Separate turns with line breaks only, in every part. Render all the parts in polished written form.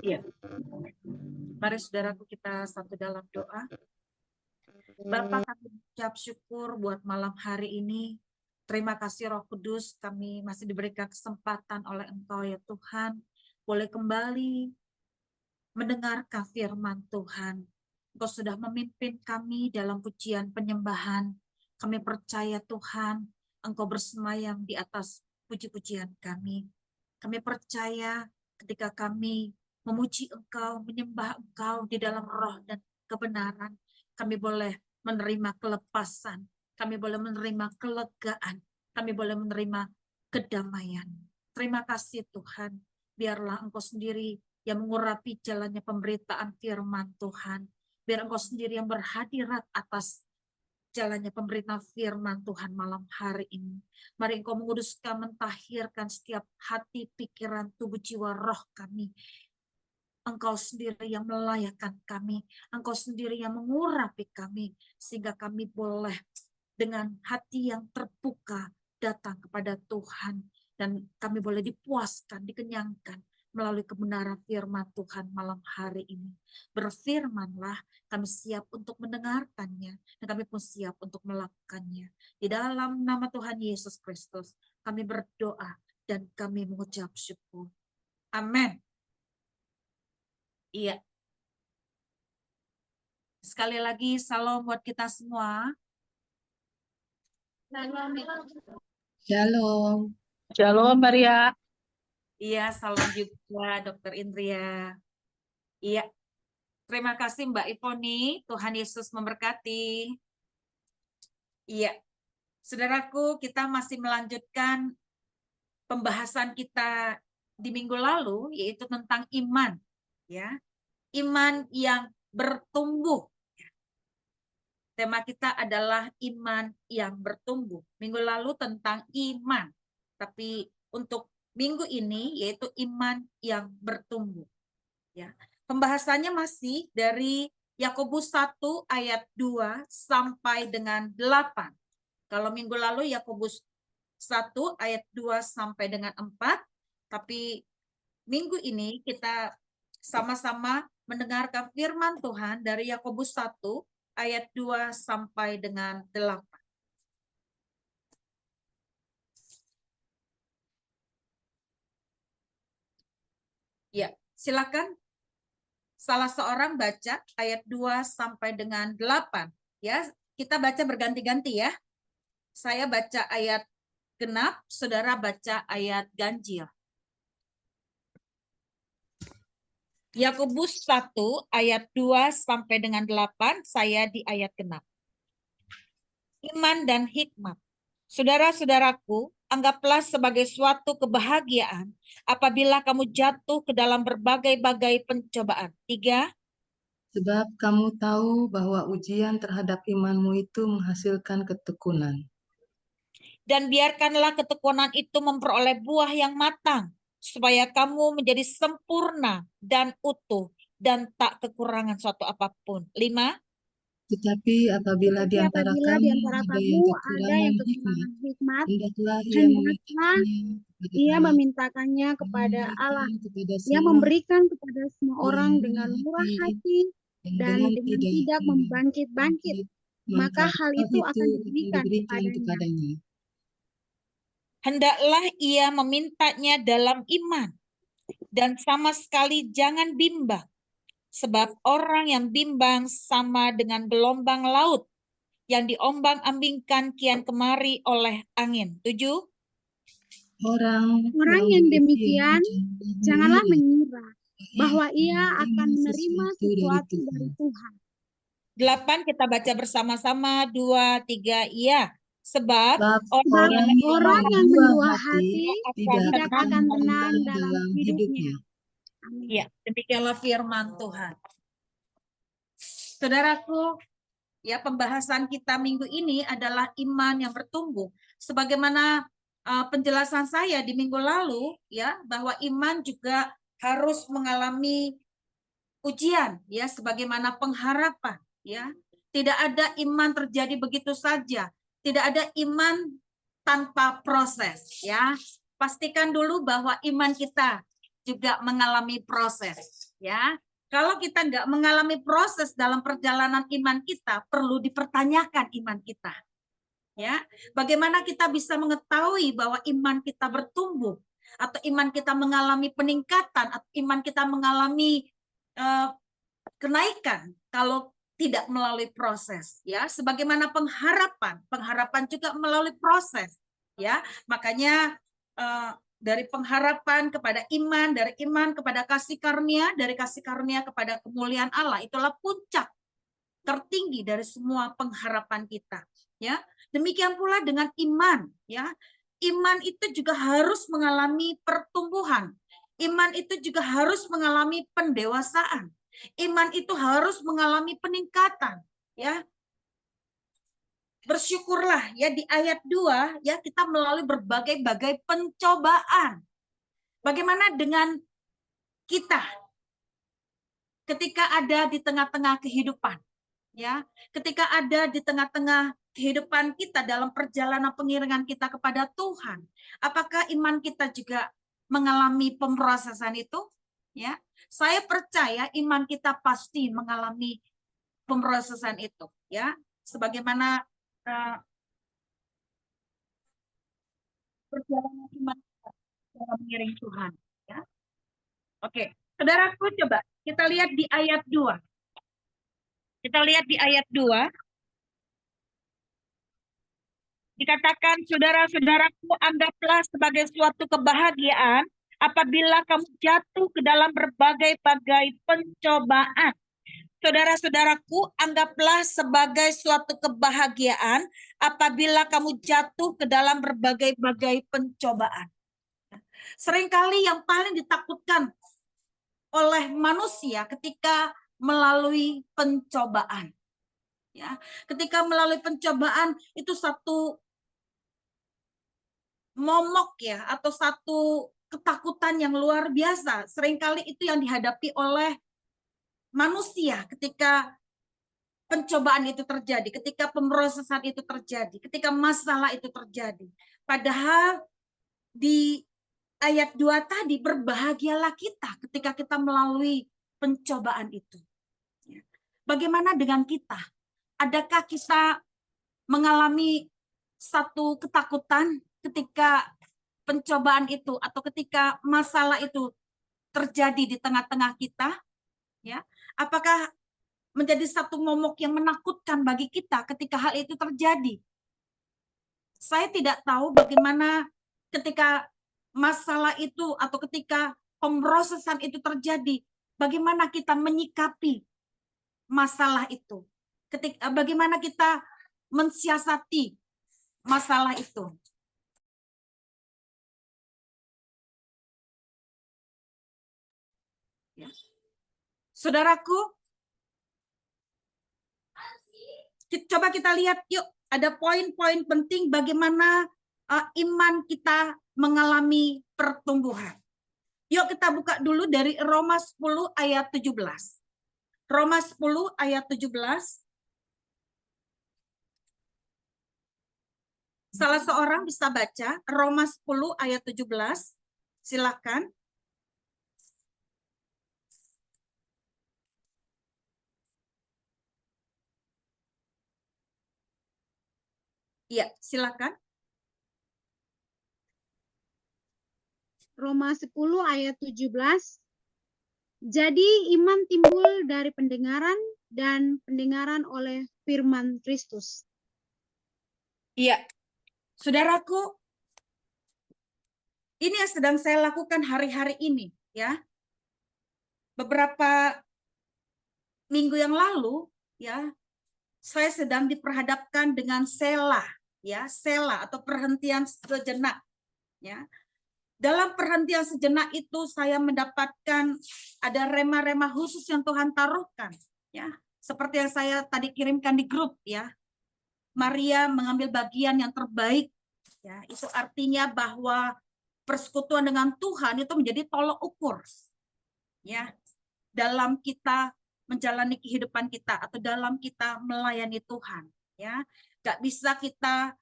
Iya. Mari saudaraku kita satu dalam doa. Bapa, kami ucap syukur buat malam hari ini. Terima kasih Roh Kudus, kami masih diberikan kesempatan oleh Engkau ya Tuhan, boleh kembali mendengarkan firman Tuhan. Engkau sudah memimpin kami dalam pujian penyembahan. Kami percaya Tuhan, Engkau bersemayam di atas puji-pujian kami. Kami percaya ketika kami memuji Engkau, menyembah Engkau di dalam roh dan kebenaran, kami boleh menerima kelepasan, kami boleh menerima kelegaan, kami boleh menerima kedamaian. Terima kasih Tuhan, biarlah Engkau sendiri yang mengurapi jalannya pemberitaan firman Tuhan. Biar Engkau sendiri yang berhadirat atas jalannya pemberitaan firman Tuhan malam hari ini. Mari Engkau menguduskan, mentahirkan setiap hati, pikiran, tubuh, jiwa, roh kami. Engkau sendiri yang melayakkan kami. Engkau sendiri yang mengurapi kami. Sehingga kami boleh dengan hati yang terbuka datang kepada Tuhan. Dan kami boleh dipuaskan, dikenyangkan melalui kebenaran firman Tuhan malam hari ini. Berfirmanlah, kami siap untuk mendengarkannya, dan kami pun siap untuk melakukannya. Di dalam nama Tuhan Yesus Kristus, kami berdoa dan kami mengucap syukur. Amin. Iya. Sekali lagi, salam buat kita semua.
Shalom.
Shalom, Maria.
Iya, salam juga Dokter Indria. Iya, terima kasih Mbak Iponi. Tuhan Yesus memberkati. Iya, saudaraku, kita masih melanjutkan pembahasan kita di minggu lalu, yaitu tentang iman. Ya, iman yang bertumbuh. Tema kita adalah iman yang bertumbuh. Minggu lalu tentang iman, tapi untuk minggu ini yaitu iman yang bertumbuh. Ya, pembahasannya masih dari Yakobus 1 ayat 2 sampai dengan 8. Kalau minggu lalu Yakobus 1 ayat 2 sampai dengan 4, tapi minggu ini kita sama-sama mendengarkan firman Tuhan dari Yakobus 1 ayat 2 sampai dengan 8. Ya, silakan salah seorang baca ayat 2 sampai dengan 8. Ya, kita baca berganti-ganti ya. Saya baca ayat genap, saudara baca ayat ganjil. Yakobus 1 ayat 2 sampai dengan 8, saya di ayat genap. Iman dan hikmat. Saudara-saudaraku, anggaplah sebagai suatu kebahagiaan apabila kamu jatuh ke dalam berbagai-bagai pencobaan. 3.
Sebab kamu tahu bahwa ujian terhadap imanmu itu menghasilkan ketekunan.
Dan biarkanlah ketekunan itu memperoleh buah yang matang, supaya kamu menjadi sempurna dan utuh dan tak kekurangan suatu apapun. 5.
Tetapi apabila di antara kamu ada yang kekurangan hikmat, hendaklah ia
memintakannya kepada Allah yang memberikan kepada semua orang dengan murah hati dan dengan tidak membangkit-bangkit, maka hal itu akan diberikan kepadanya.
Hendaklah ia memintanya dalam iman, dan sama sekali jangan bimbang. Sebab orang yang bimbang sama dengan gelombang laut yang diombang-ambingkan kian kemari oleh angin. 7.
Orang yang demikian janganlah mengira bahwa ia akan menerima sesuatu dari Tuhan.
8 kita baca bersama-sama, 2, 3, iya. Sebab
orang yang mendua hati tidak akan tenang dalam hidupnya.
Ya, demikianlah firman Tuhan. Saudaraku, ya pembahasan kita minggu ini adalah iman yang bertumbuh. Sebagaimana penjelasan saya di minggu lalu, ya, bahwa iman juga harus mengalami ujian, ya, sebagaimana pengharapan, ya. Tidak ada iman terjadi begitu saja. Tidak ada iman tanpa proses, ya. Pastikan dulu bahwa iman kita juga mengalami proses, ya. Kalau kita nggak mengalami proses dalam perjalanan iman kita, perlu dipertanyakan iman kita. Ya, bagaimana kita bisa mengetahui bahwa iman kita bertumbuh atau iman kita mengalami peningkatan atau iman kita mengalami kenaikan kalau tidak melalui proses, ya. Sebagaimana pengharapan juga melalui proses, ya. Makanya dari pengharapan kepada iman, dari iman kepada kasih karunia, dari kasih karunia kepada kemuliaan Allah, itulah puncak tertinggi dari semua pengharapan kita, ya. Demikian pula dengan iman, ya. Iman itu juga harus mengalami pertumbuhan. Iman itu juga harus mengalami pendewasaan. Iman itu harus mengalami peningkatan, ya. Bersyukurlah ya di ayat 2 ya kita melalui berbagai-bagai pencobaan. Bagaimana dengan kita ketika ada di tengah-tengah kehidupan? Ya, ketika ada di tengah-tengah kehidupan kita dalam perjalanan pengiringan kita kepada Tuhan, apakah iman kita juga mengalami pemrosesan itu? Ya, saya percaya iman kita pasti mengalami pemrosesan itu, ya. Sebagaimana perjalanan iman kita dalam mengiring Tuhan, ya. Oke, saudaraku, coba kita lihat di ayat 2. Kita lihat di ayat 2. Dikatakan, saudara-saudaraku, anggaplah sebagai suatu kebahagiaan apabila kamu jatuh ke dalam berbagai-bagai pencobaan. Saudara-saudaraku, anggaplah sebagai suatu kebahagiaan apabila kamu jatuh ke dalam berbagai-bagai pencobaan. Seringkali yang paling ditakutkan oleh manusia ketika melalui pencobaan. Ya, ketika melalui pencobaan itu satu momok ya atau satu ketakutan yang luar biasa. Seringkali itu yang dihadapi oleh manusia ketika pencobaan itu terjadi, ketika pemrosesan itu terjadi, ketika masalah itu terjadi. Padahal di ayat 2 tadi, berbahagialah kita ketika kita melalui pencobaan itu. Bagaimana dengan kita? Adakah kita mengalami satu ketakutan ketika pencobaan itu atau ketika masalah itu terjadi di tengah-tengah kita? Ya, apakah menjadi satu momok yang menakutkan bagi kita ketika hal itu terjadi? Saya tidak tahu bagaimana ketika masalah itu atau ketika pemrosesan itu terjadi, bagaimana kita menyikapi masalah itu. Bagaimana kita mensiasati masalah itu. Ya. Saudaraku, coba kita lihat yuk, ada poin-poin penting bagaimana iman kita mengalami pertumbuhan. Yuk kita buka dulu dari Roma 10 ayat 17. Roma 10 ayat 17. Salah seorang bisa baca Roma 10 ayat 17. Silakan. Iya, silakan.
Roma 10 ayat 17. Jadi iman timbul dari pendengaran dan pendengaran oleh firman Kristus.
Iya. Saudaraku, ini yang sedang saya lakukan hari-hari ini, ya. Beberapa minggu yang lalu, ya, saya sedang diperhadapkan dengan selah, ya, selah atau perhentian sejenak, ya. Dalam perhentian sejenak itu saya mendapatkan ada rema-rema khusus yang Tuhan taruhkan, ya. Seperti yang saya tadi kirimkan di grup, ya. Maria mengambil bagian yang terbaik, ya. Itu artinya bahwa persekutuan dengan Tuhan itu menjadi tolok ukur, ya, dalam kita menjalani kehidupan kita atau dalam kita melayani Tuhan, ya. Gak bisa kita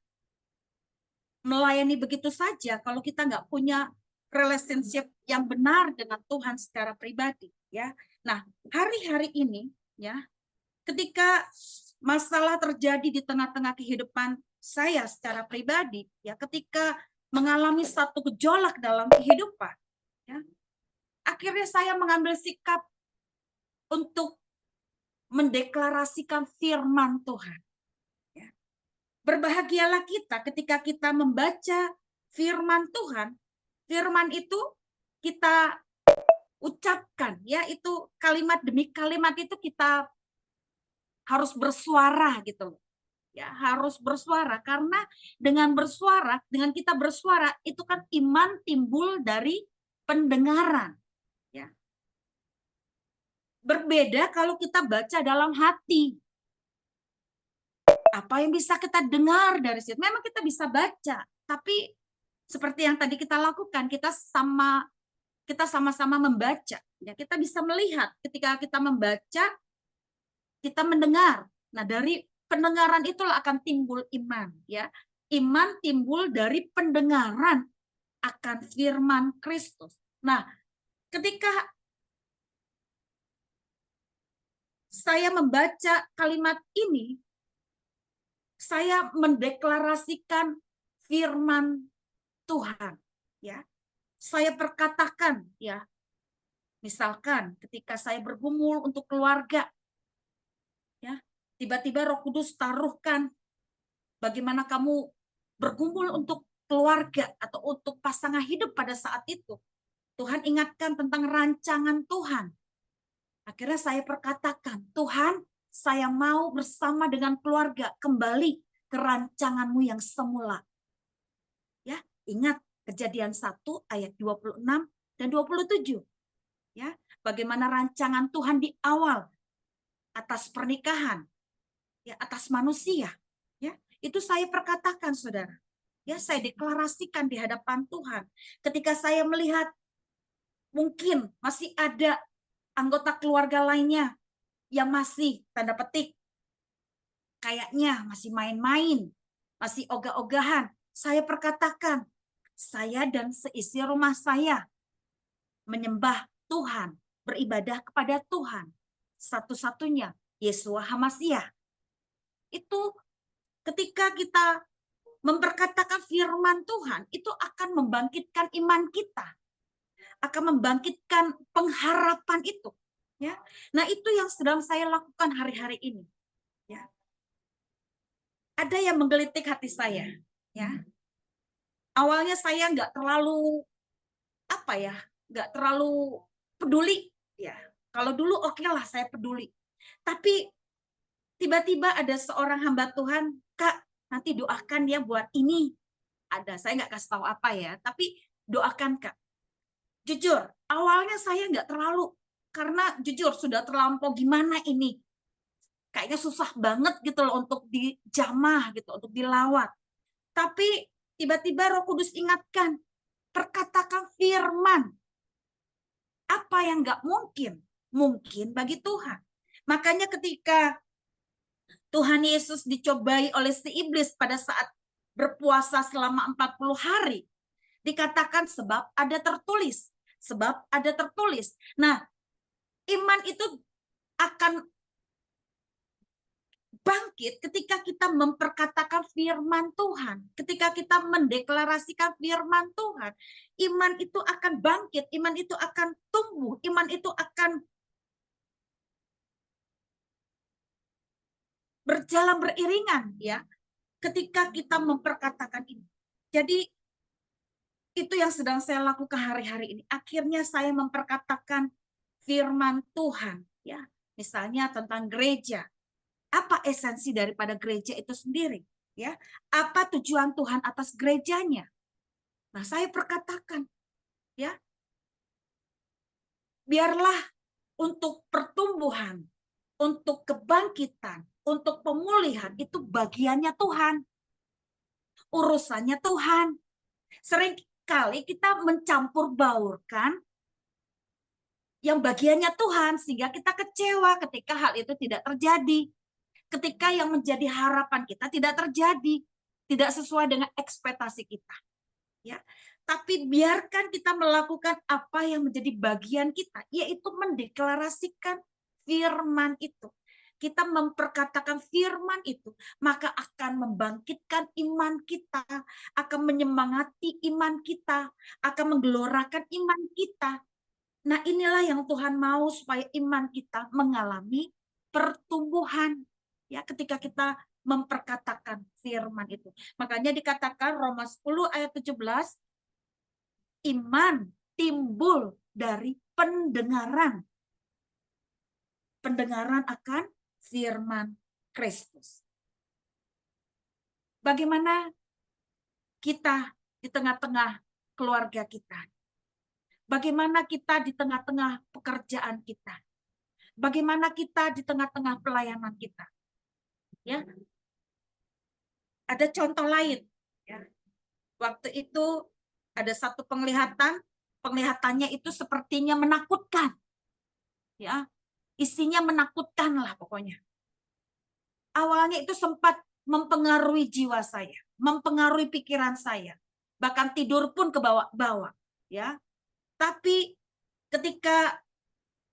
melayani begitu saja kalau kita nggak punya relationship yang benar dengan Tuhan secara pribadi, ya. Nah, hari-hari ini, ya, ketika masalah terjadi di tengah-tengah kehidupan saya secara pribadi, ya, ketika mengalami satu gejolak dalam kehidupan, ya, akhirnya saya mengambil sikap untuk mendeklarasikan firman Tuhan. Ya. Berbahagialah kita ketika kita membaca firman Tuhan. Firman itu kita ucapkan, ya, itu kalimat demi kalimat itu kita harus bersuara gitu loh. Ya, harus bersuara karena dengan bersuara, dengan kita bersuara itu kan iman timbul dari pendengaran, ya. Berbeda kalau kita baca dalam hati. Apa yang bisa kita dengar dari situ? Memang kita bisa baca, tapi seperti yang tadi kita lakukan, kita sama-sama membaca. Ya, kita bisa melihat ketika kita membaca, kita mendengar. Nah, dari pendengaran itulah akan timbul iman, ya. Iman timbul dari pendengaran akan firman Kristus. Nah, ketika saya membaca kalimat ini, saya mendeklarasikan firman Tuhan, ya. Saya perkatakan, ya. Misalkan ketika saya bergumul untuk keluarga, ya, tiba-tiba Roh Kudus taruhkan bagaimana kamu bergumul untuk keluarga atau untuk pasangan hidup pada saat itu. Tuhan ingatkan tentang rancangan Tuhan. Akhirnya saya perkatakan, Tuhan, saya mau bersama dengan keluarga kembali ke rancanganmu yang semula. Ya, ingat Kejadian 1 ayat 26 dan 27. Ya, bagaimana rancangan Tuhan di awal atas pernikahan, ya, atas manusia, ya. Itu saya perkatakan, Saudara. Ya, saya deklarasikan di hadapan Tuhan. Ketika saya melihat mungkin masih ada anggota keluarga lainnya yang masih tanda petik kayaknya masih main-main, masih ogah-ogahan, saya perkatakan, saya dan seisi rumah saya menyembah Tuhan, beribadah kepada Tuhan. Satu-satunya, Yeshua HaMasyiah. Itu ketika kita memperkatakan firman Tuhan, itu akan membangkitkan iman kita. Akan membangkitkan pengharapan itu. Ya. Nah, itu yang sedang saya lakukan hari-hari ini. Ya. Ada yang menggelitik hati saya. Ya. Awalnya saya nggak terlalu nggak terlalu peduli, ya. Kalau dulu oke lah saya peduli, tapi tiba-tiba ada seorang hamba Tuhan, Kak, nanti doakan ya buat ini. Ada, saya nggak kasih tahu apa ya, tapi doakan Kak. Jujur, awalnya saya nggak terlalu, karena jujur sudah terlampau gimana ini, kayaknya susah banget gitu loh untuk dijamah gitu, untuk dilawat. Tapi tiba-tiba Roh Kudus ingatkan, perkatakan firman. Apa yang nggak mungkin? Mungkin bagi Tuhan. Makanya ketika Tuhan Yesus dicobai oleh si iblis pada saat berpuasa selama 40 hari, dikatakan sebab ada tertulis. Sebab ada tertulis. Nah, iman itu akan bangkit ketika kita memperkatakan firman Tuhan. Ketika kita mendeklarasikan firman Tuhan, iman itu akan bangkit, iman itu akan tumbuh, iman itu akan berjalan beriringan, ya. Ketika kita memperkatakan ini. Jadi itu yang sedang saya lakukan hari-hari ini. Akhirnya saya memperkatakan firman Tuhan, ya. Misalnya tentang gereja. Apa esensi daripada gereja itu sendiri, ya? Apa tujuan Tuhan atas gerejanya? Nah, saya perkatakan, ya. Biarlah untuk pertumbuhan, untuk kebangkitan, untuk pemulihan itu bagiannya Tuhan. Urusannya Tuhan. Seringkali kita mencampur baurkan yang bagiannya Tuhan sehingga kita kecewa ketika hal itu tidak terjadi. Ketika yang menjadi harapan kita tidak terjadi. tidak sesuai dengan ekspektasi kita. Ya, tapi biarkan kita melakukan apa yang menjadi bagian kita, yaitu mendeklarasikan firman itu. Kita memperkatakan firman itu, maka akan membangkitkan iman kita, akan menyemangati iman kita, akan menggelorakan iman kita. Nah, inilah yang Tuhan mau supaya iman kita mengalami pertumbuhan. Ya, ketika kita memperkatakan firman itu. Makanya dikatakan Roma 10 ayat 17, iman timbul dari pendengaran. Pendengaran akan firman Kristus. Bagaimana kita di tengah-tengah keluarga kita? Bagaimana kita di tengah-tengah pekerjaan kita? Bagaimana kita di tengah-tengah pelayanan kita? Ya, ada contoh lain. Ya. Waktu itu ada satu penglihatan, penglihatannya itu sepertinya menakutkan. Ya, isinya menakutkan lah pokoknya. Awalnya itu sempat mempengaruhi jiwa saya, mempengaruhi pikiran saya, bahkan tidur pun ke bawah-bawah. Ya, tapi ketika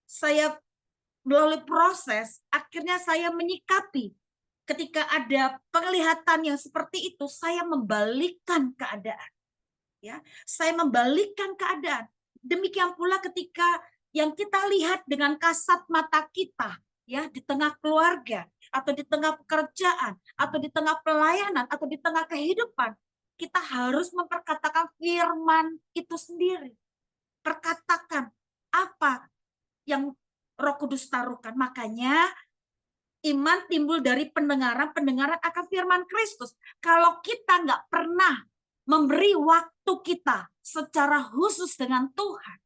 saya melalui proses, akhirnya saya menyikapi. Ketika ada penglihatan yang seperti itu, saya membalikkan keadaan. Ya, saya membalikkan keadaan. Demikian pula ketika yang kita lihat dengan kasat mata kita, ya, di tengah keluarga, atau di tengah pekerjaan, atau di tengah pelayanan, atau di tengah kehidupan, kita harus memperkatakan firman itu sendiri. Perkatakan apa yang Roh Kudus taruhkan. Makanya iman timbul dari pendengaran, pendengaran akan firman Kristus. Kalau kita nggak pernah memberi waktu kita secara khusus dengan Tuhan,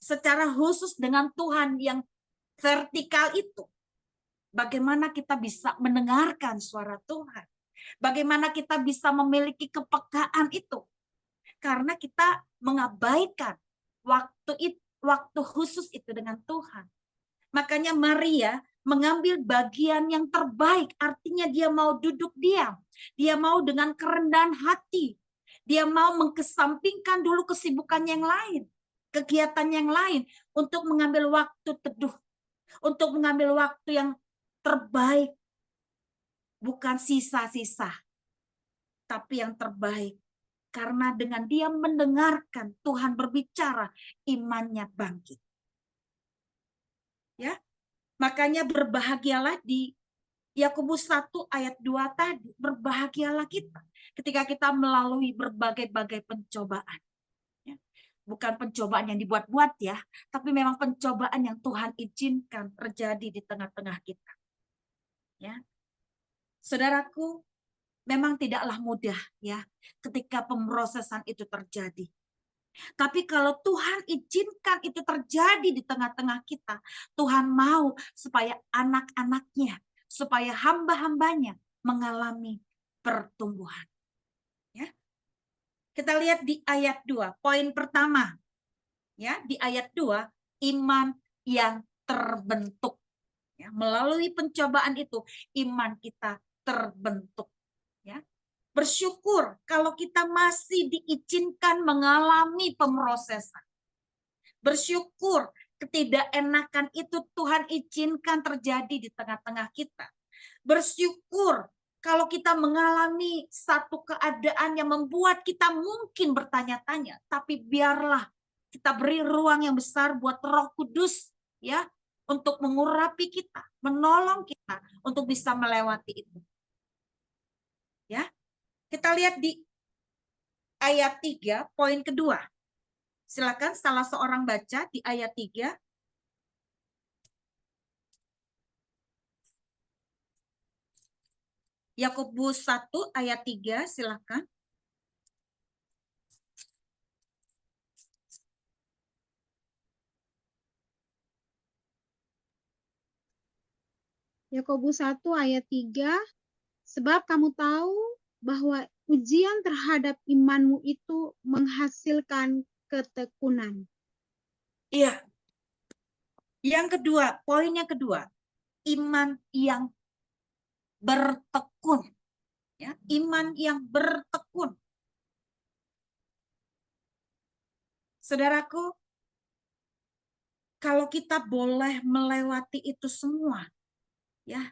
secara khusus dengan Tuhan yang vertikal itu, bagaimana kita bisa mendengarkan suara Tuhan? Bagaimana kita bisa memiliki kepekaan itu? Karena kita mengabaikan waktu khusus itu dengan Tuhan. Makanya Maria mengambil bagian yang terbaik, artinya dia mau duduk diam. Dia mau dengan kerendahan hati. Dia mau mengkesampingkan dulu kesibukan yang lain, kegiatan yang lain, untuk mengambil waktu teduh, untuk mengambil waktu yang terbaik, bukan sisa-sisa, tapi yang terbaik. Karena dengan dia mendengarkan Tuhan berbicara, imannya bangkit. Ya, makanya berbahagialah di Yakobus 1 ayat 2 tadi. Berbahagialah kita ketika kita melalui berbagai-bagai pencobaan. Ya. Bukan pencobaan yang dibuat-buat ya, tapi memang pencobaan yang Tuhan izinkan terjadi di tengah-tengah kita. Ya. Saudaraku, memang tidaklah mudah ya ketika pemrosesan itu terjadi. Tapi kalau Tuhan izinkan itu terjadi di tengah-tengah kita, Tuhan mau supaya anak-anaknya, supaya hamba-hambanya mengalami pertumbuhan. Ya. Kita lihat di ayat 2, poin pertama. Ya, di ayat 2, iman yang terbentuk. Ya, melalui pencobaan itu, iman kita terbentuk. Ya. Bersyukur kalau kita masih diizinkan mengalami pemrosesan. Bersyukur ketidakenakan itu Tuhan izinkan terjadi di tengah-tengah kita. Bersyukur kalau kita mengalami satu keadaan yang membuat kita mungkin bertanya-tanya, tapi biarlah kita beri ruang yang besar buat Roh Kudus ya, untuk mengurapi kita, menolong kita untuk bisa melewati itu. Ya. Kita lihat di ayat 3, poin kedua. Silakan salah seorang baca di ayat 3. Yakobus 1 ayat 3, silakan.
Yakobus 1 ayat 3, sebab kamu tahu bahwa ujian terhadap imanmu itu menghasilkan ketekunan.
Iya. Yang kedua, poin yang kedua, iman yang bertekun. Ya, iman yang bertekun. Saudaraku, kalau kita boleh melewati itu semua, ya,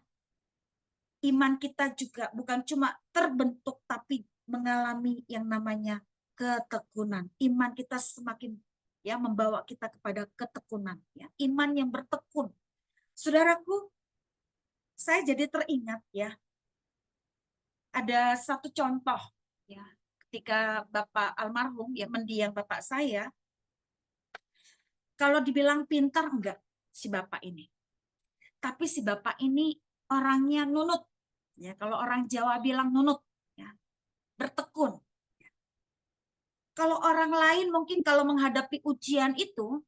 iman kita juga bukan cuma terbentuk tapi mengalami yang namanya ketekunan. Iman kita semakin ya membawa kita kepada ketekunan, ya. Iman yang bertekun. Saudaraku, saya jadi teringat ya. Ada satu contoh ya, ketika Bapak almarhum ya mendiang Bapak saya, kalau dibilang pintar enggak si Bapak ini. Tapi si Bapak ini orangnya nunut. Ya, kalau orang Jawa bilang nunut, ya, bertekun. Kalau orang lain mungkin kalau menghadapi ujian itu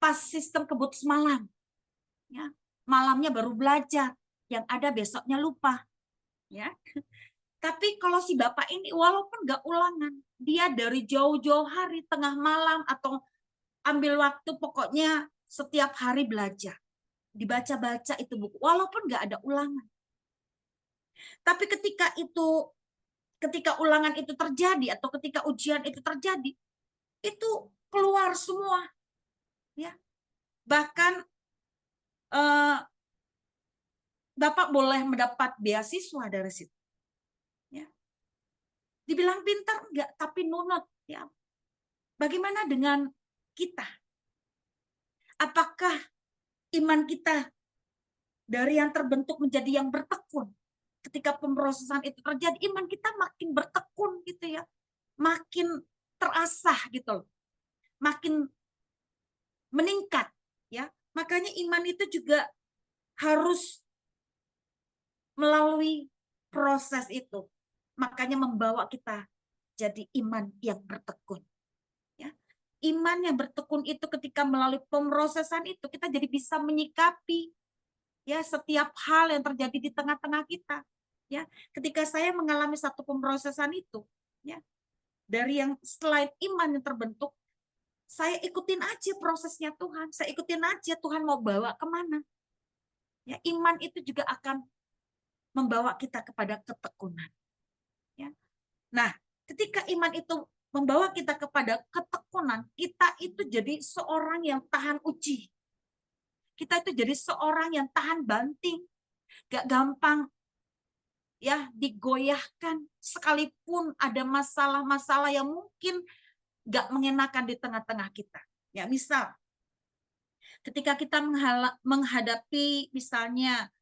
pas sistem kebut semalam, ya, malamnya baru belajar, yang ada besoknya lupa, ya. Tapi kalau si Bapak ini walaupun nggak ulangan, dia dari jauh-jauh hari, tengah malam atau ambil waktu, pokoknya setiap hari belajar, dibaca-baca itu buku, walaupun nggak ada ulangan. Tapi ketika ulangan itu terjadi atau ketika ujian itu terjadi, itu keluar semua, ya. Bahkan Bapak boleh mendapat beasiswa dari situ, ya. Dibilang pintar enggak, tapi nunut, ya. Bagaimana dengan kita? Apakah iman kita dari yang terbentuk menjadi yang bertekun? Ketika pemrosesan itu terjadi, iman kita makin bertekun gitu ya, makin terasah gitu loh, makin meningkat ya. Makanya iman itu juga harus melalui proses itu. Makanya membawa kita jadi iman yang bertekun. Ya. Iman yang bertekun itu ketika melalui pemrosesan itu kita jadi bisa menyikapi ya setiap hal yang terjadi di tengah-tengah kita. Ya, ketika saya mengalami satu pemrosesan itu, ya, dari yang selain iman yang terbentuk, saya ikutin aja prosesnya Tuhan, saya ikutin aja Tuhan mau bawa kemana. Ya, iman itu juga akan membawa kita kepada ketekunan. Ya. Nah, ketika iman itu membawa kita kepada ketekunan, kita itu jadi seorang yang tahan uji. Kita itu jadi seorang yang tahan banting, gak gampang ya digoyahkan, sekalipun ada masalah-masalah yang mungkin gak mengenakan di tengah-tengah kita. Ya, misal ketika kita menghadapi misalnya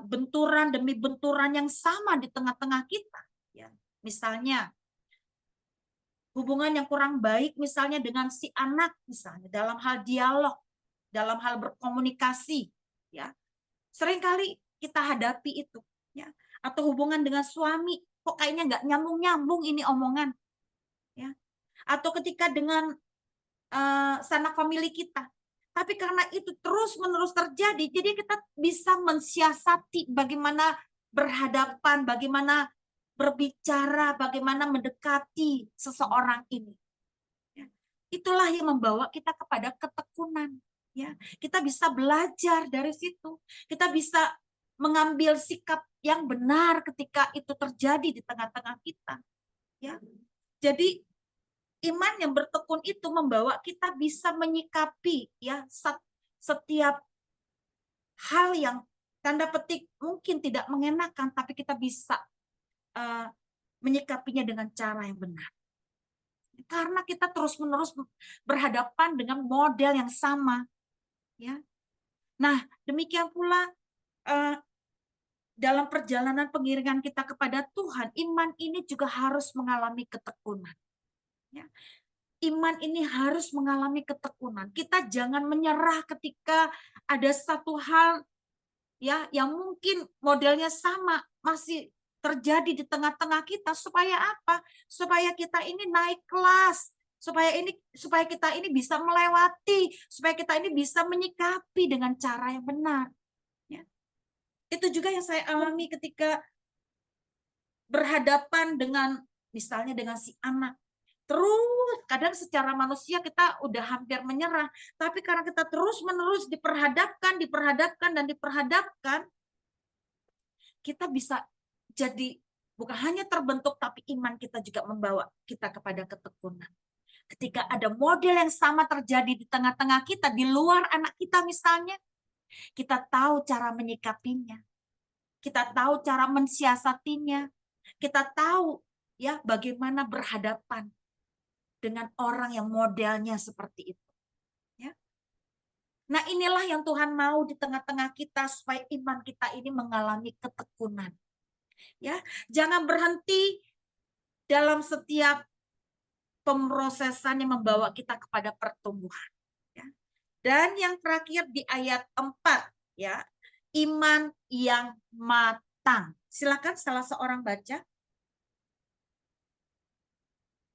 benturan demi benturan yang sama di tengah-tengah kita, ya. Misalnya hubungan yang kurang baik misalnya dengan si anak misalnya dalam hal dialog, dalam hal berkomunikasi, ya. Seringkali kita hadapi itu, ya. Atau hubungan dengan suami, kok kayaknya nggak nyambung-nyambung ini omongan, ya. Atau ketika dengan sanak famili kita. Tapi karena itu terus-menerus terjadi, jadi kita bisa mensiasati bagaimana berhadapan, bagaimana berbicara, bagaimana mendekati seseorang ini. Ya. Itulah yang membawa kita kepada ketekunan. Ya. Kita bisa belajar dari situ. Kita bisa mengambil sikap yang benar ketika itu terjadi di tengah-tengah kita. Ya. Jadi iman yang bertekun itu membawa kita bisa menyikapi ya setiap hal yang tanda petik mungkin tidak mengenakan, tapi kita bisa menyikapinya dengan cara yang benar. Karena kita terus-menerus berhadapan dengan model yang sama, ya. Nah, demikian pula dalam perjalanan pengiringan kita kepada Tuhan, iman ini juga harus mengalami ketekunan. Ya. Iman ini harus mengalami ketekunan. Kita jangan menyerah ketika ada satu hal ya yang mungkin modelnya sama masih terjadi di tengah-tengah kita. Supaya apa? Supaya kita ini naik kelas, supaya kita ini bisa melewati, supaya kita ini bisa menyikapi dengan cara yang benar. Ya. Itu juga yang saya alami ketika berhadapan dengan misalnya dengan si anak. Terus kadang secara manusia kita udah hampir menyerah, tapi karena kita terus-menerus diperhadapkan, kita bisa jadi bukan hanya terbentuk, tapi iman kita juga membawa kita kepada ketekunan. Ketika ada model yang sama terjadi di tengah-tengah kita, di luar anak kita misalnya, kita tahu cara menyikapinya. Kita tahu cara mensiasatinya. Kita tahu ya bagaimana berhadapan dengan orang yang modelnya seperti itu. Ya. Nah, inilah yang Tuhan mau di tengah-tengah kita supaya iman kita ini mengalami ketekunan. Ya, jangan berhenti dalam setiap pemrosesan yang membawa kita kepada pertumbuhan. Ya. Dan yang terakhir di ayat 4, ya, iman yang matang. Silakan salah seorang baca.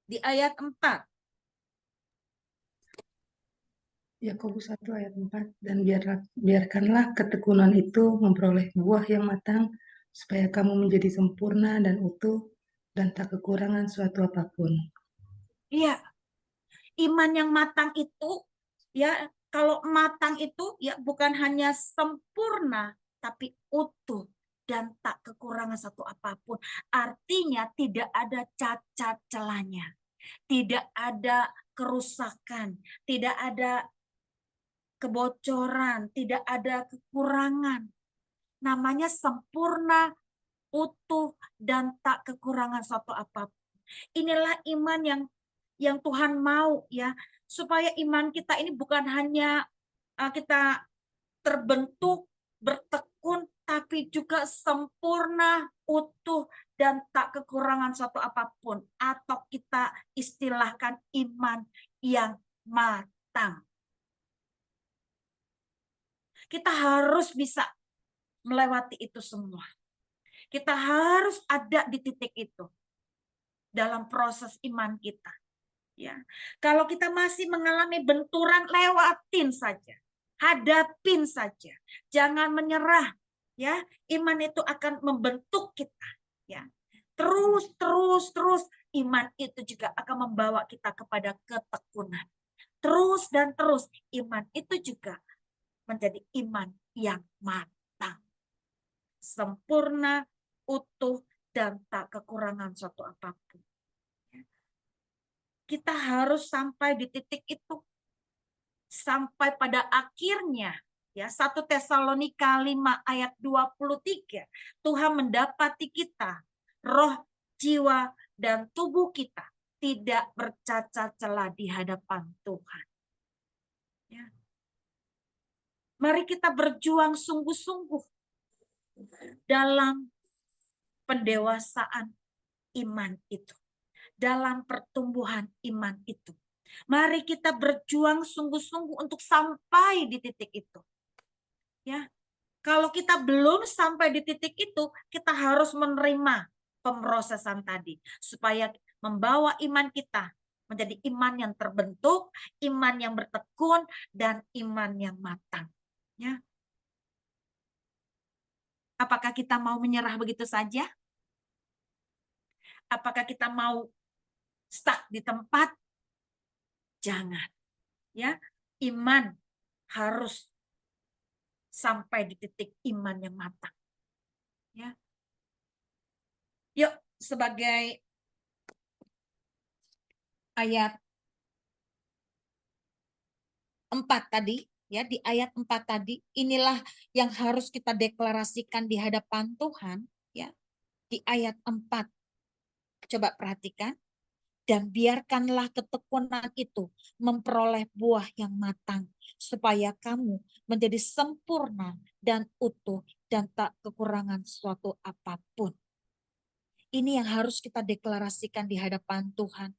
Di ayat 4.
Yakobus 1 ayat 4, dan biarkanlah ketekunan itu memperoleh buah yang matang, supaya kamu menjadi sempurna dan utuh, dan tak kekurangan suatu apapun.
Iya, iman yang matang itu, ya, kalau matang itu ya bukan hanya sempurna, tapi utuh dan tak kekurangan satu apapun. Artinya tidak ada cacat celahnya, tidak ada kerusakan, tidak ada kebocoran, tidak ada kekurangan. Namanya sempurna, utuh, dan tak kekurangan satu apapun. Inilah iman yang Tuhan mau, ya, supaya iman kita ini bukan hanya kita terbentuk, bertekun, tapi juga sempurna, utuh, dan tak kekurangan satu apapun. Atau kita istilahkan iman yang matang. Kita harus bisa melewati itu semua. Kita harus ada di titik itu dalam proses iman kita. Ya, kalau kita masih mengalami benturan, lewatin saja, hadapin saja, jangan menyerah. Ya, iman itu akan membentuk kita. Ya, terus iman itu juga akan membawa kita kepada ketekunan. Terus dan terus iman itu juga menjadi iman yang matang, sempurna, utuh, dan tak kekurangan suatu apapun. Kita harus sampai di titik itu. Sampai pada akhirnya, ya, 1 Tesalonika 5 ayat 23, Tuhan mendapati kita, roh, jiwa, dan tubuh kita tidak bercacat celah di hadapan Tuhan. Ya. Mari kita berjuang sungguh-sungguh dalam pendewasaan iman itu, dalam pertumbuhan iman itu. Mari kita berjuang sungguh-sungguh untuk sampai di titik itu. Ya, kalau kita belum sampai di titik itu, kita harus menerima pemrosesan tadi supaya membawa iman kita menjadi iman yang terbentuk, iman yang bertekun, dan iman yang matang. Ya. Apakah kita mau menyerah begitu saja? Apakah kita mau stuck di tempat? Jangan. Ya, iman harus sampai di titik iman yang matang. Ya. Yuk, sebagai ayat 4 tadi, ya, di ayat 4 tadi, inilah yang harus kita deklarasikan di hadapan Tuhan, ya. Di ayat 4. Coba perhatikan. Dan biarkanlah ketekunan itu memperoleh buah yang matang, supaya kamu menjadi sempurna dan utuh dan tak kekurangan suatu apapun. Ini yang harus kita deklarasikan di hadapan Tuhan.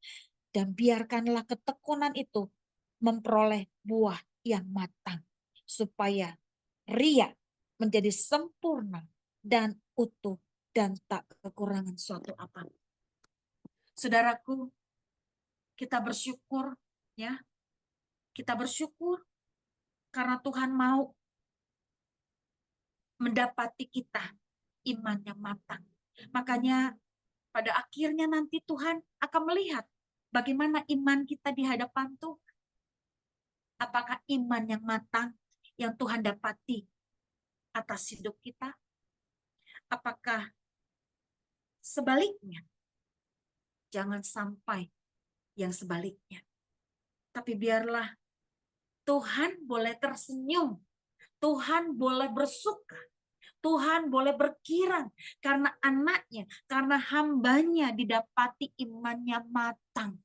Dan biarkanlah ketekunan itu memperoleh buah yang matang, supaya ria menjadi sempurna dan utuh dan tak kekurangan suatu apapun. Saudaraku, kita bersyukur, ya. Kita bersyukur karena Tuhan mau mendapati kita iman yang matang. Makanya pada akhirnya nanti Tuhan akan melihat bagaimana iman kita di hadapan Tuhan. Apakah iman yang matang yang Tuhan dapati atas hidup kita? Apakah Sebaliknya, jangan sampai yang sebaliknya. Tapi biarlah Tuhan boleh tersenyum, Tuhan boleh bersuka, Tuhan boleh berkirang karena anaknya, karena hambanya didapati imannya matang.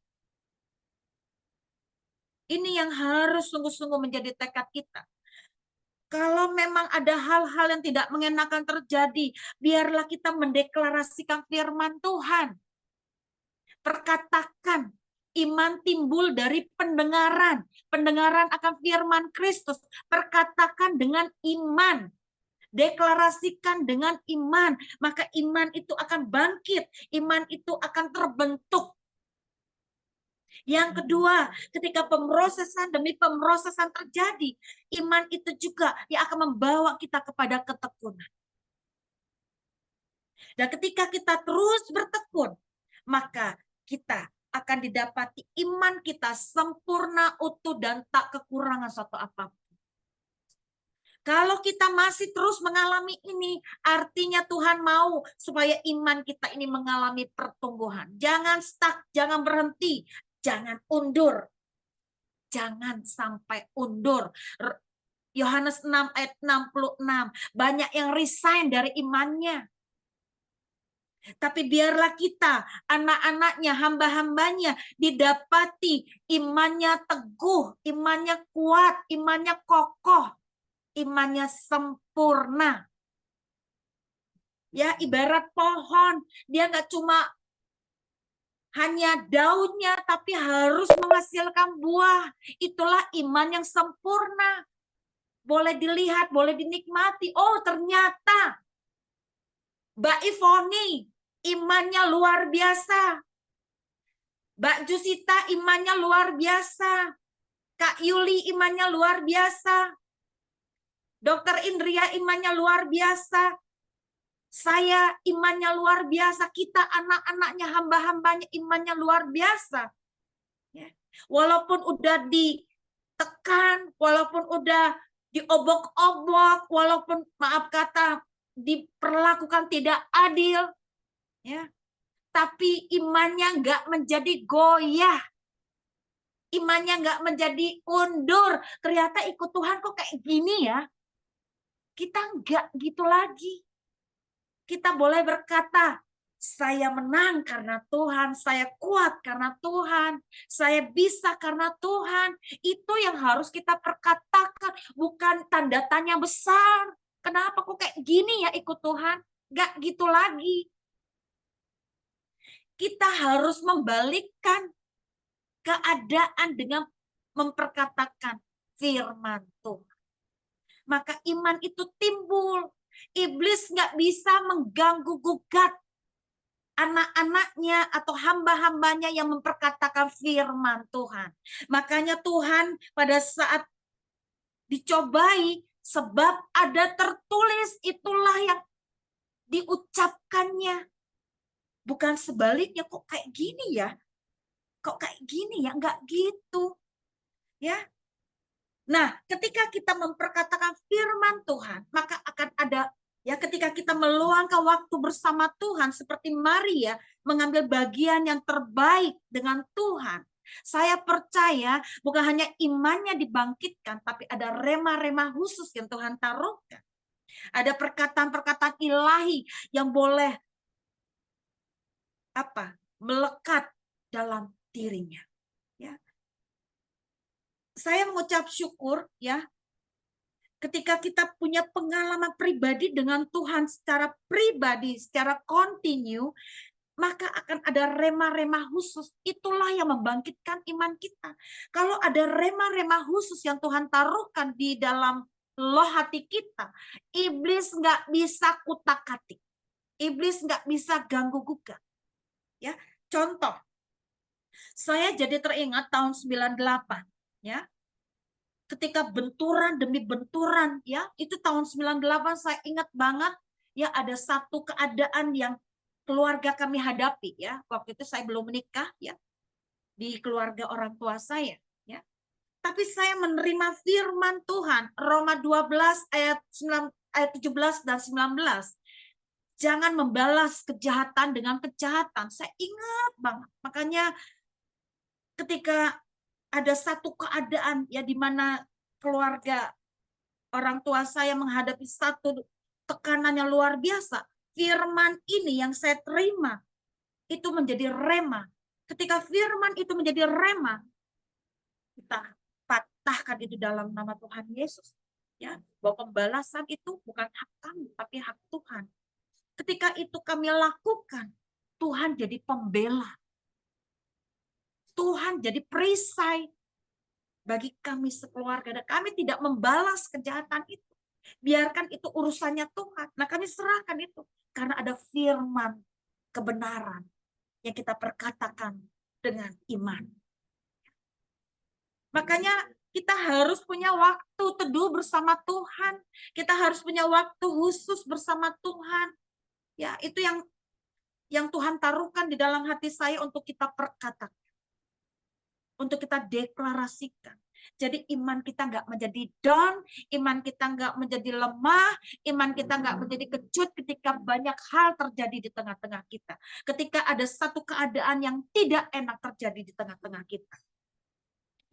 Ini yang harus sungguh-sungguh menjadi tekad kita. Kalau memang ada hal-hal yang tidak mengenakan terjadi, biarlah kita mendeklarasikan firman Tuhan. Perkatakan, iman timbul dari pendengaran. Pendengaran akan firman Kristus. Perkatakan dengan iman. Deklarasikan dengan iman. Maka iman itu akan bangkit. Iman itu akan terbentuk. Yang kedua, ketika pemrosesan demi pemrosesan terjadi, iman itu juga yang akan membawa kita kepada ketekunan. Dan ketika kita terus bertekun, maka kita akan didapati iman kita sempurna, utuh, dan tak kekurangan suatu apapun. Kalau kita masih terus mengalami ini, artinya Tuhan mau supaya iman kita ini mengalami pertumbuhan. Jangan stuck, jangan berhenti. Jangan undur. Jangan sampai undur. Yohanes 6 ayat 66. Banyak yang resign dari imannya. Tapi biarlah kita, anak-anaknya, hamba-hambanya, didapati imannya teguh, imannya kuat, imannya kokoh, imannya sempurna. Ya, ibarat pohon, dia nggak cuma hanya daunnya, tapi harus menghasilkan buah. Itulah iman yang sempurna. Boleh dilihat, boleh dinikmati. Oh, ternyata Mbak Ivoni imannya luar biasa. Mbak Jusita imannya luar biasa. Kak Yuli imannya luar biasa. Dokter Indria imannya luar biasa. Saya imannya luar biasa. Kita anak-anaknya, hamba-hambanya imannya luar biasa. Ya. Walaupun udah ditekan, walaupun udah diobok-obok, walaupun maaf kata diperlakukan tidak adil, ya, tapi imannya nggak menjadi goyah, imannya nggak menjadi undur. Ternyata ikut Tuhan kok kayak gini ya? Kita nggak gitu lagi. Kita boleh berkata, saya menang karena Tuhan, saya kuat karena Tuhan, saya bisa karena Tuhan. Itu yang harus kita perkatakan, bukan tanda tanya besar. Kenapa kok kayak gini ya ikut Tuhan? Nggak gitu lagi. Kita harus membalikkan keadaan dengan memperkatakan firman Tuhan. Maka iman itu timbul. Iblis nggak bisa mengganggu gugat anak-anaknya atau hamba-hambanya yang memperkatakan firman Tuhan. Makanya Tuhan pada saat dicobai, sebab ada tertulis, itulah yang diucapkannya. Bukan sebaliknya, kok kayak gini ya? Kok kayak gini ya? Enggak gitu. Ya. Nah, ketika kita memperkatakan firman Tuhan, maka akan ada, ya, ketika kita meluangkan waktu bersama Tuhan seperti Maria mengambil bagian yang terbaik dengan Tuhan. Saya percaya bukan hanya imannya dibangkitkan, tapi ada rema-rema khusus yang Tuhan taruhkan. Ada perkataan-perkataan ilahi yang boleh melekat dalam dirinya. Ya. Saya mengucap syukur ya, ketika kita punya pengalaman pribadi dengan Tuhan secara pribadi, secara kontinu, maka akan ada rema-rema khusus. Itulah yang membangkitkan iman kita. Kalau ada rema-rema khusus yang Tuhan taruhkan di dalam loh hati kita, iblis nggak bisa kutak-katik. Iblis nggak bisa ganggu gugat. Ya, contoh, saya jadi teringat tahun 98, ya. Ketika benturan demi benturan, ya, itu tahun 98 saya ingat banget, ya, ada satu keadaan yang keluarga kami hadapi, ya. Waktu itu saya belum menikah, ya, di keluarga orang tua saya, ya. Tapi saya menerima firman Tuhan, Roma 12 ayat 17 dan 19. Jangan membalas kejahatan dengan kejahatan. Saya ingat banget. Makanya ketika ada satu keadaan ya di mana keluarga orang tua saya menghadapi satu tekanan yang luar biasa, firman ini yang saya terima itu menjadi rema. Ketika firman itu menjadi rema, kita patahkan itu dalam nama Tuhan Yesus. Ya, bahwa pembalasan itu bukan hak kami, tapi hak Tuhan. Ketika itu kami lakukan, Tuhan jadi pembela. Tuhan jadi perisai bagi kami sekeluarga. Dan kami tidak membalas kejahatan itu. Biarkan itu urusannya Tuhan. Nah, kami serahkan itu. Karena ada firman kebenaran yang kita perkatakan dengan iman. Makanya kita harus punya waktu teduh bersama Tuhan. Kita harus punya waktu khusus bersama Tuhan. Ya, itu yang Tuhan taruhkan di dalam hati saya untuk kita perkatakan. Untuk kita deklarasikan. Jadi iman kita nggak menjadi down, iman kita nggak menjadi lemah, iman kita nggak menjadi kecut ketika banyak hal terjadi di tengah-tengah kita. Ketika ada satu keadaan yang tidak enak terjadi di tengah-tengah kita.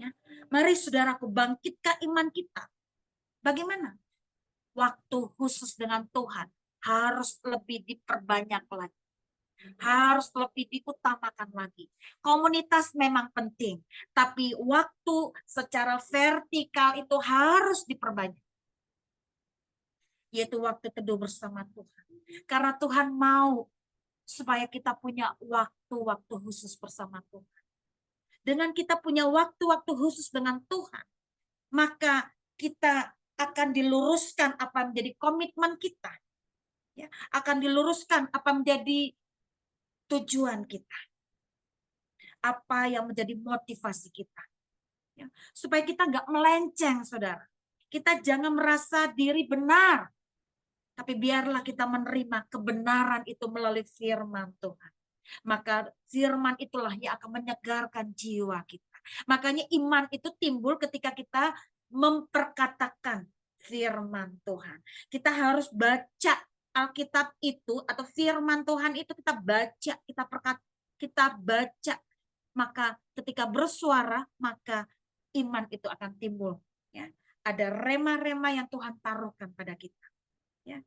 Ya. Mari saudaraku bangkitkan iman kita. Bagaimana? Waktu khusus dengan Tuhan harus lebih diperbanyak lagi. Harus lebih diutamakan lagi. Komunitas memang penting, tapi waktu secara vertikal itu harus diperbanyak. Yaitu waktu teduh bersama Tuhan. Karena Tuhan mau supaya kita punya waktu-waktu khusus bersama Tuhan. Dengan kita punya waktu-waktu khusus dengan Tuhan, maka kita akan diluruskan apa menjadi komitmen kita. Ya, akan diluruskan apa menjadi tujuan kita. Apa yang menjadi motivasi kita. Ya, supaya kita nggak melenceng, saudara. Kita jangan merasa diri benar. Tapi biarlah kita menerima kebenaran itu melalui firman Tuhan. Maka firman itulah yang akan menyegarkan jiwa kita. Makanya iman itu timbul ketika kita memperkatakan firman Tuhan. Kita harus baca Alkitab itu atau firman Tuhan itu kita baca, kita baca. Maka ketika bersuara, maka iman itu akan timbul. Ya. Ada rema-rema yang Tuhan taruhkan pada kita. Ya.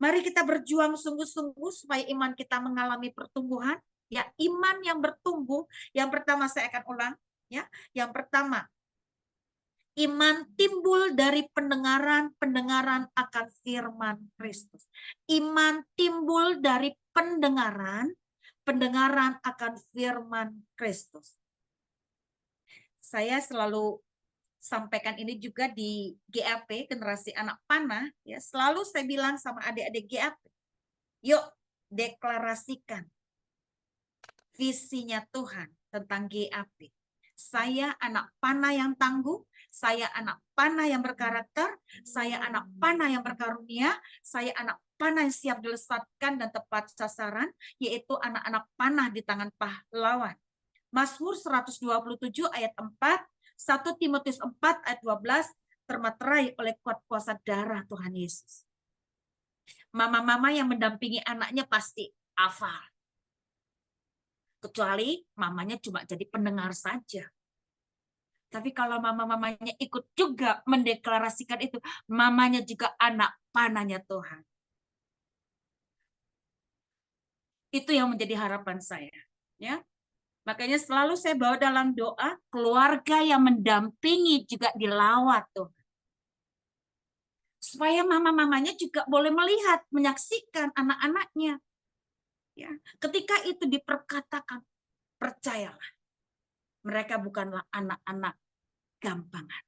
Mari kita berjuang sungguh-sungguh supaya iman kita mengalami pertumbuhan. Ya, iman yang bertumbuh. Yang pertama saya akan ulang. Ya, yang pertama, iman timbul dari pendengaran akan firman Kristus. Iman timbul dari pendengaran akan firman Kristus. Saya selalu sampaikan ini juga di GAP, generasi anak panah, ya selalu saya bilang sama adik-adik GAP, yuk deklarasikan visinya Tuhan tentang GAP. Saya anak panah yang tangguh, saya anak panah yang berkarakter, saya anak panah yang berkarunia, saya anak panah yang siap dilesatkan dan tepat sasaran, yaitu anak-anak panah di tangan pahlawan. Mazmur 127 ayat 4, 1 Timotius 4 ayat 12, termaterai oleh kuat kuasa darah Tuhan Yesus. Mama-mama yang mendampingi anaknya pasti hafal. Kecuali mamanya cuma jadi pendengar saja. Tapi kalau mama-mamanya ikut juga mendeklarasikan itu, mamanya juga anak panahnya Tuhan. Itu yang menjadi harapan saya. Ya. Makanya selalu saya bawa dalam doa, keluarga yang mendampingi juga dilawat tuh. Supaya mama-mamanya juga boleh melihat, menyaksikan anak-anaknya. Ya, ketika itu diperkatakan, percayalah, mereka bukanlah anak-anak gampangan.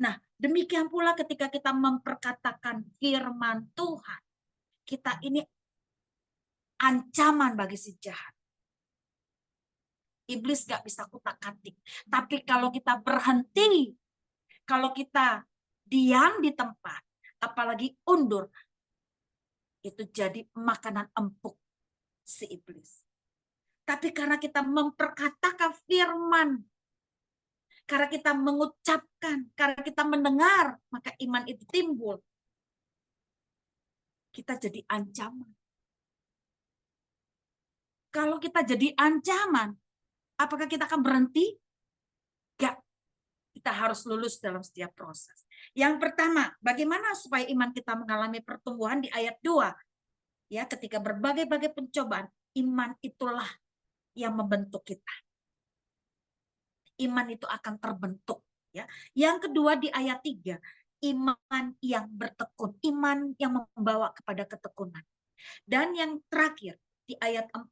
Nah, demikian pula ketika kita memperkatakan firman Tuhan, kita ini ancaman bagi si jahat. Iblis gak bisa kutak-katik. Tapi kalau kita berhenti, kalau kita diam di tempat, apalagi undur, itu jadi makanan empuk si iblis. Tapi karena kita memperkatakan firman, karena kita mengucapkan, karena kita mendengar, maka iman itu timbul. Kita jadi ancaman. Kalau kita jadi ancaman, apakah kita akan berhenti? Enggak. Kita harus lulus dalam setiap proses. Yang pertama, bagaimana supaya iman kita mengalami pertumbuhan di ayat 2? Ya, ketika berbagai-bagai pencobaan, iman itulah yang membentuk kita. Iman itu akan terbentuk. Ya. Yang kedua di ayat 3, iman yang bertekun, iman yang membawa kepada ketekunan. Dan yang terakhir di ayat 4,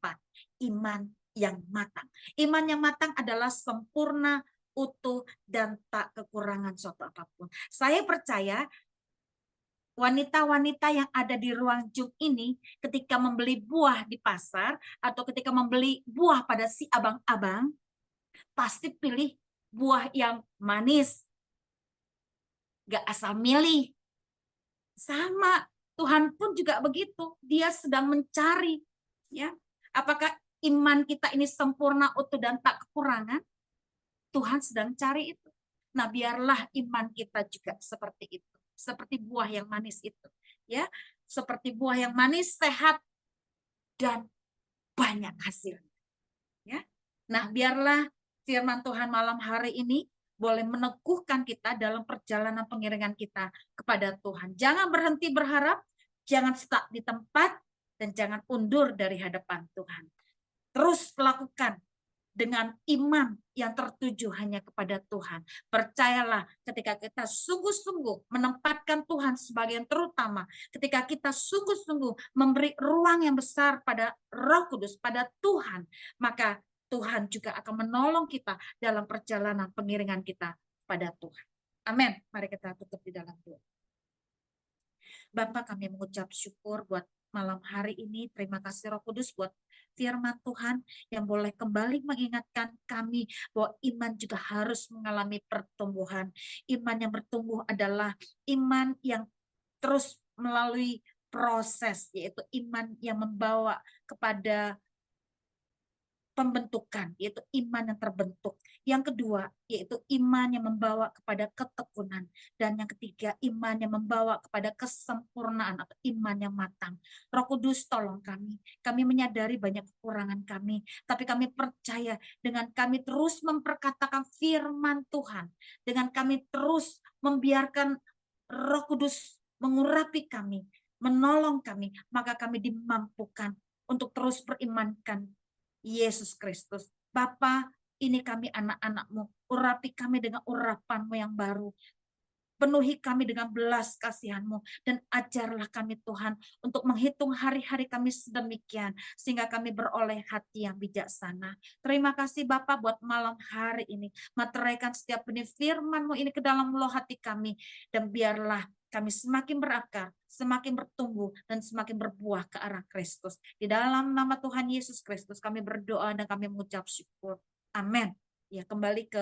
iman yang matang. Iman yang matang adalah sempurna, utuh, dan tak kekurangan suatu apapun. Saya percaya wanita-wanita yang ada di ruang Zoom ini ketika membeli buah di pasar atau ketika membeli buah pada si abang-abang, pasti pilih buah yang manis. Gak asal milih. Sama, Tuhan pun juga begitu. Dia sedang mencari. Ya, apakah iman kita ini sempurna, utuh, dan tak kekurangan? Tuhan sedang cari itu. Nah, biarlah iman kita juga seperti itu. Seperti buah yang manis itu. Ya, seperti buah yang manis, sehat, dan banyak hasil. Ya. Nah, biarlah firman Tuhan malam hari ini boleh meneguhkan kita dalam perjalanan pengiringan kita kepada Tuhan. Jangan berhenti berharap, jangan stuck di tempat, dan jangan undur dari hadapan Tuhan. Terus lakukan dengan iman yang tertuju hanya kepada Tuhan. Percayalah, ketika kita sungguh-sungguh menempatkan Tuhan sebagai yang terutama, ketika kita sungguh-sungguh memberi ruang yang besar pada Roh Kudus, pada Tuhan, maka Tuhan juga akan menolong kita dalam perjalanan pengiringan kita pada Tuhan. Amin. Mari kita tutup di dalam doa. Bapak, kami mengucap syukur buat malam hari ini. Terima kasih Roh Kudus buat firman Tuhan yang boleh kembali mengingatkan kami bahwa iman juga harus mengalami pertumbuhan. Iman yang bertumbuh adalah iman yang terus melalui proses, yaitu iman yang membawa kepada pembentukan, yaitu iman yang terbentuk. Yang kedua, yaitu iman yang membawa kepada ketekunan. Dan yang ketiga, iman yang membawa kepada kesempurnaan atau iman yang matang. Roh Kudus, tolong kami. Kami menyadari banyak kekurangan kami, tapi kami percaya dengan kami terus memperkatakan firman Tuhan, dengan kami terus membiarkan Roh Kudus mengurapi kami, menolong kami, maka kami dimampukan untuk terus berimankan Yesus Kristus. Bapa, ini kami anak-anak-Mu. Urapi kami dengan urapan-Mu yang baru. Penuhi kami dengan belas kasihan-Mu. Dan ajarlah kami Tuhan untuk menghitung hari-hari kami sedemikian. Sehingga kami beroleh hati yang bijaksana. Terima kasih Bapa buat malam hari ini. Materaikan setiap benih firman-Mu ini ke dalam loh hati kami. Dan biarlah kami semakin berakar, semakin bertumbuh, dan semakin berbuah ke arah Kristus. Di dalam nama Tuhan Yesus Kristus kami berdoa dan kami mengucap syukur. Amin. Ya, kembali ke